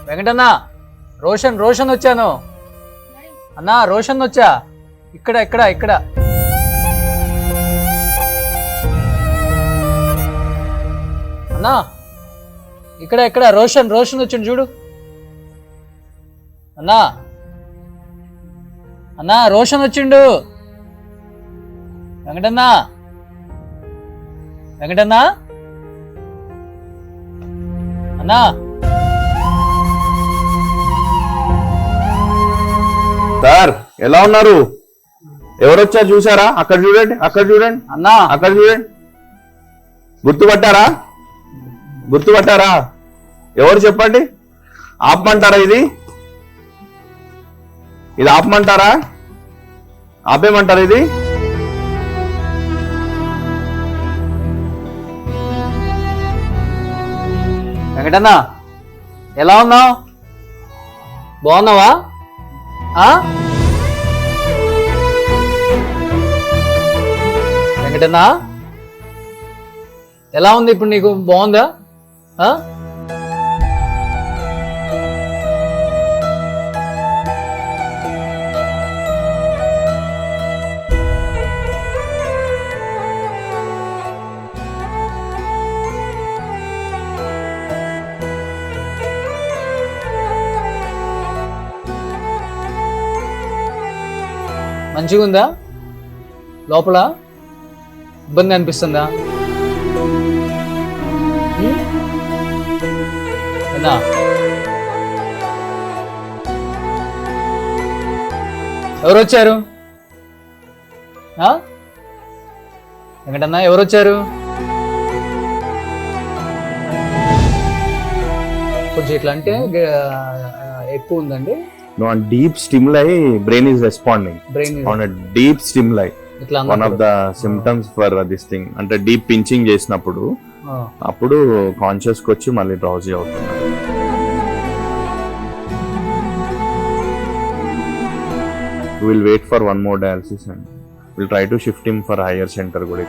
వెంకటన్న, రోషన్ రోషన్ వచ్చాను అన్నా, రోషన్ వచ్చా. ఇక్కడ ఇక్కడ ఇక్కడ అన్నా, ఇక్కడ ఇక్కడ రోషన్ రోషన్ వచ్చిండు చూడు అన్నా. అన్నా రోషన్ వచ్చిండు. వెంకటన్నా, వెంకటన్నా అన్నా. సార్ ఎలా ఉన్నారు? ఎవరొచ్చారు చూసారా? అక్కడ చూడండి, అక్కడ చూడండి అన్నా, అక్కడ చూడండి. గుర్తుపట్టారా? గుర్తుపట్టారా? ఎవరు చెప్పండి? ఆపమంటారా? ఇది ఆపమంటారా? ఆపేమంటారా? ఇది వెంకటన్న, ఎలా ఉన్నావు? బాగున్నావా? వెంకటన్న, ఎలా ఉంది ఇప్పుడు నీకు? బాగుందా? మంచిగా ఉందా? లోపల ఇబ్బంది అనిపిస్తుందా? ఎవరు వచ్చారు? వెంకటన్న, ఎవరు వచ్చారు? కొంచెం ఇట్లా అంటే ఎక్కువ ఉందండి. No, on deep stimuli, brain is responding. On a deep stimuli. One of the symptoms for this thing. అంటే డీప్ పించింగ్ చేసినప్పుడు అప్పుడు కాన్షియస్ కి వచ్చి మళ్ళీ డ్రౌజీ అవుతున్నారు. We will wait for one more dialysis and we'll try to shift him for higher center కూడా.